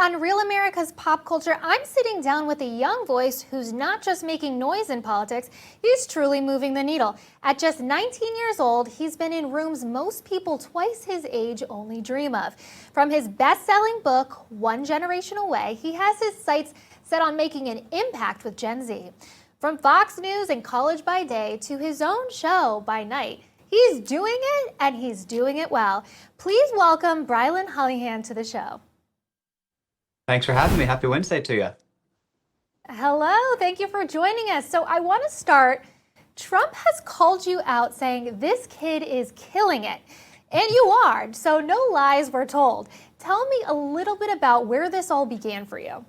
on Real America's Pop Culture, I'm sitting down with a young voice who's not just making noise in politics, he's truly moving the needle. At just 19 years old, he's been in rooms most people twice his age only dream of. From his best-selling book, One Generation Away, he has his sights set on making an impact with Gen Z. From Fox News and College by Day to his own show by night, he's doing it, and he's doing it well. Please welcome Brilyn Hollyhand to the show. Thanks for having me. Happy Wednesday to you. Hello, thank you for joining us. So I want to start. Trump has called you out saying this kid is killing it. And you are, so no lies were told. Tell me a little bit about where this all began for you.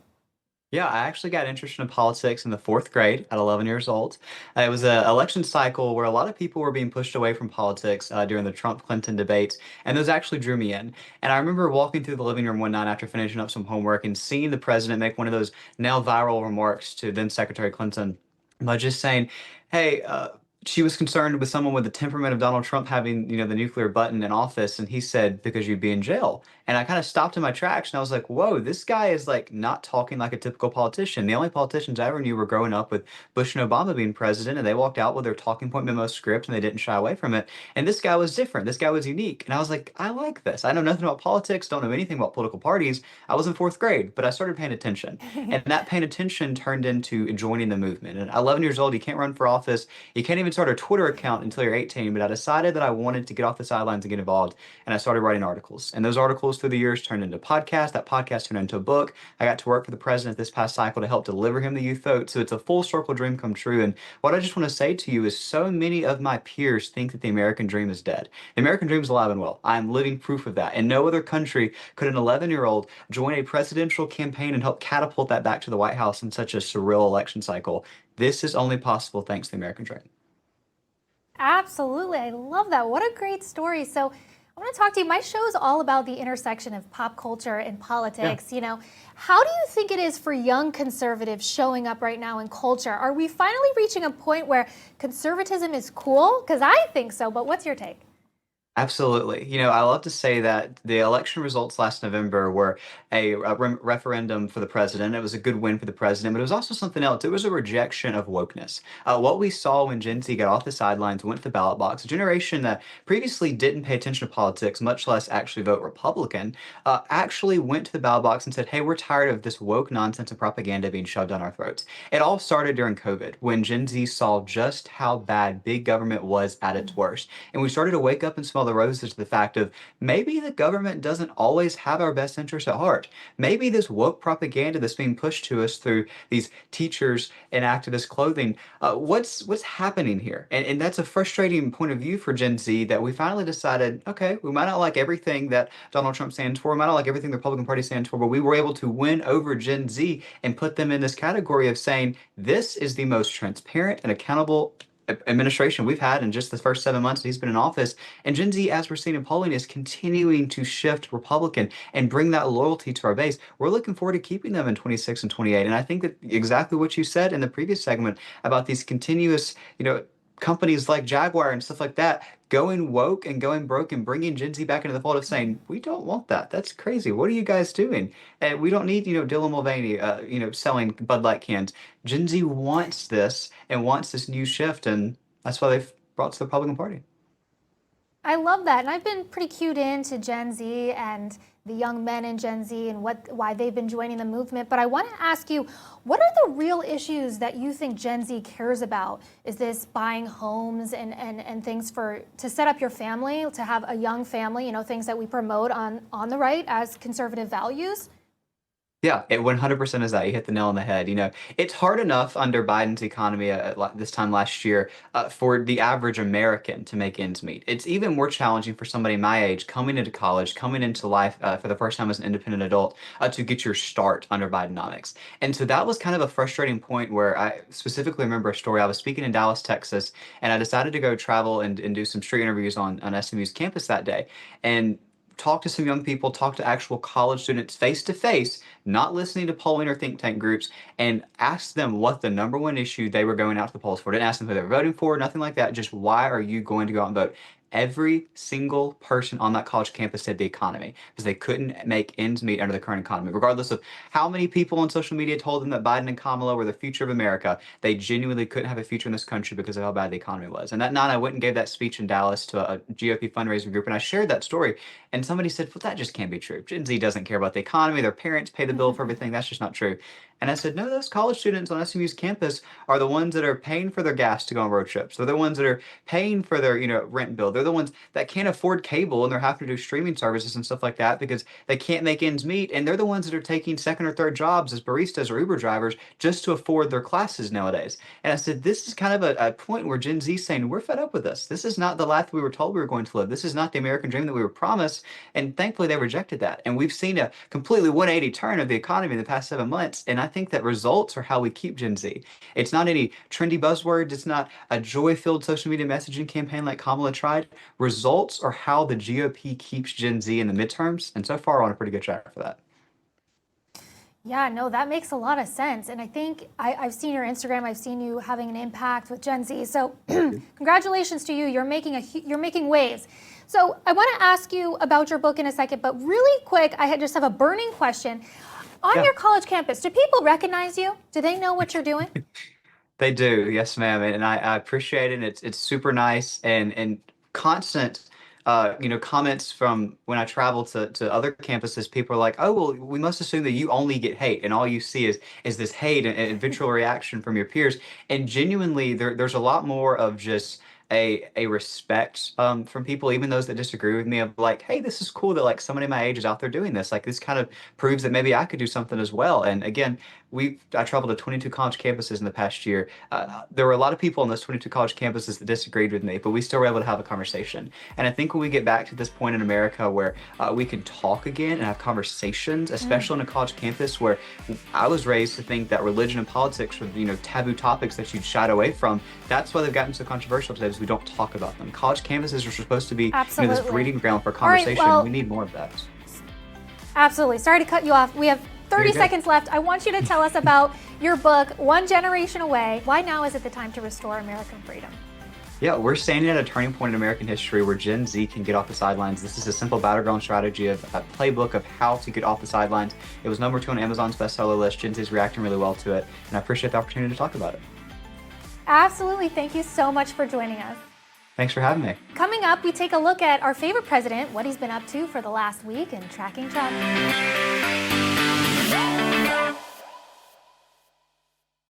Yeah, I actually got interested in politics in the fourth grade at 11 years old. It was an election cycle where a lot of people were being pushed away from politics during the Trump-Clinton debates, and those actually drew me in. And I remember walking through the living room one night after finishing up some homework and seeing the president make one of those now viral remarks to then Secretary Clinton by just saying, hey, she was concerned with someone with the temperament of Donald Trump having, the nuclear button in office, and he said, because you'd be in jail. And I kind of stopped in my tracks and I was like, whoa, this guy is like not talking like a typical politician. The only politicians I ever knew were growing up with Bush and Obama being president, and they walked out with their talking point memo script and they didn't shy away from it. And this guy was different. This guy was unique. And I was like, I like this. I know nothing about politics, don't know anything about political parties. I was in fourth grade, but I started paying attention. And that paying attention turned into joining the movement. And at 11 years old, you can't run for office. You can't even start a Twitter account until you're 18. But I decided that I wanted to get off the sidelines and get involved. And I started writing articles. And those articles through the years turned into podcasts. That podcast turned into a book. I got to work for the president this past cycle to help deliver him the youth vote. So it's a full circle dream come true. And what I just want to say to you is so many of my peers think that the American dream is dead. The American dream is alive and well. I'm living proof of that. In no other country could an 11-year-old join a presidential campaign and help catapult that back to the White House in such a surreal election cycle. This is only possible thanks to the American dream. Absolutely. I love that. What a great story. So I want to talk to you. My show is all about the intersection of pop culture and politics. Yeah. How do you think it is for young conservatives showing up right now in culture? Are we finally reaching a point where conservatism is cool? Because I think so, but what's your take? Absolutely. I love to say that the election results last November were a referendum for the president. It was a good win for the president, but it was also something else. It was a rejection of wokeness. What we saw when Gen Z got off the sidelines, went to the ballot box, a generation that previously didn't pay attention to politics, much less actually vote Republican, actually went to the ballot box and said, hey, we're tired of this woke nonsense and propaganda being shoved down our throats. It all started during COVID when Gen Z saw just how bad big government was at its worst. And we started to wake up and smell the roses to the fact of maybe the government doesn't always have our best interests at heart. Maybe this woke propaganda that's being pushed to us through these teachers and activist clothing, what's happening here? And that's a frustrating point of view for Gen Z that we finally decided, okay, we might not like everything that Donald Trump stands for, we might not like everything the Republican Party stands for, but we were able to win over Gen Z and put them in this category of saying this is the most transparent and accountable administration we've had in just the first 7 months that he's been in office. And Gen Z, as we're seeing in polling, is continuing to shift Republican and bring that loyalty to our base. We're looking forward to keeping them in 26 and 28. And I think that exactly what you said in the previous segment about these continuous, companies like Jaguar and stuff like that going woke and going broke and bringing Gen Z back into the fold of saying, we don't want that. That's crazy. What are you guys doing? And we don't need, Dylan Mulvaney, selling Bud Light cans. Gen Z wants this and wants this new shift, and that's why they've brought to the Republican Party. I love that. And I've been pretty cued into Gen Z and the young men in Gen Z and why they've been joining the movement. But I want to ask you, what are the real issues that you think Gen Z cares about? Is this buying homes and things to set up your family, to have a young family, things that we promote on the right as conservative values? Yeah, it 100% is that. You hit the nail on the head. It's hard enough under Biden's economy this time last year for the average American to make ends meet. It's even more challenging for somebody my age coming into college, coming into life for the first time as an independent adult to get your start under Bidenomics. And so that was kind of a frustrating point where I specifically remember a story. I was speaking in Dallas, Texas, and I decided to go travel and do some street interviews on SMU's campus that day. And talk to some young people, talk to actual college students face to face, not listening to polling or think tank groups, and ask them what the number one issue they were going out to the polls for. Didn't ask them who they were voting for, nothing like that. Just why are you going to go out and vote? Every single person on that college campus said the economy, because they couldn't make ends meet under the current economy. Regardless of how many people on social media told them that Biden and Kamala were the future of America, they genuinely couldn't have a future in this country because of how bad the economy was. And that night, I went and gave that speech in Dallas to a GOP fundraising group, and I shared that story. And somebody said, well, that just can't be true. Gen Z doesn't care about the economy. Their parents pay the bill for everything. That's just not true. And I said, no, those college students on SMU's campus are the ones that are paying for their gas to go on road trips. They're the ones that are paying for their, rent bill. They're the ones that can't afford cable and they're having to do streaming services and stuff like that because they can't make ends meet. And they're the ones that are taking second or third jobs as baristas or Uber drivers just to afford their classes nowadays. And I said, this is kind of a point where Gen Z is saying, we're fed up with this. This is not the life we were told we were going to live. This is not the American dream that we were promised. And thankfully, they rejected that. And we've seen a completely 180 turn of the economy in the past 7 months. And I think that results are how we keep Gen Z. It's not any trendy buzzwords. It's not a joy-filled social media messaging campaign like Kamala tried. Results are how the GOP keeps Gen Z in the midterms. And so far, we're on a pretty good track for that. Yeah, no, that makes a lot of sense. And I think I've seen your Instagram. I've seen you having an impact with Gen Z. So congratulations to you. You're making waves. So I want to ask you about your book in a second, but really quick, I just have a burning question. On your college campus, do people recognize you? Do they know what you're doing? They do, yes, ma'am, and I appreciate it. It's super nice and constant, comments from when I travel to other campuses. People are like, "Oh, well, we must assume that you only get hate, and all you see is this hate and vitriol reaction from your peers." And genuinely, there's a lot more of just a respect from people, even those that disagree with me, of like, hey, this is cool that like somebody my age is out there doing this. Like this kind of proves that maybe I could do something as well. And again, I traveled to 22 college campuses in the past year. There were a lot of people on those 22 college campuses that disagreed with me, but we still were able to have a conversation. And I think when we get back to this point in America where we can talk again and have conversations, especially on a college campus where I was raised to think that religion and politics were, taboo topics that you'd shied away from. That's why they've gotten so controversial today, is we don't talk about them. College campuses are supposed to be, this breeding ground for conversation. All right, well, we need more of that. Absolutely. Sorry to cut you off. We have 30 seconds left. I want you to tell us about your book, One Generation Away. Why now is it the time to restore American freedom? Yeah, we're standing at a turning point in American history where Gen Z can get off the sidelines. This is a simple battleground strategy of a playbook of how to get off the sidelines. It was #2 on Amazon's bestseller list. Gen Z is reacting really well to it, and I appreciate the opportunity to talk about it. Absolutely. Thank you so much for joining us. Thanks for having me. Coming up, we take a look at our favorite president, what he's been up to for the last week, and tracking Trump.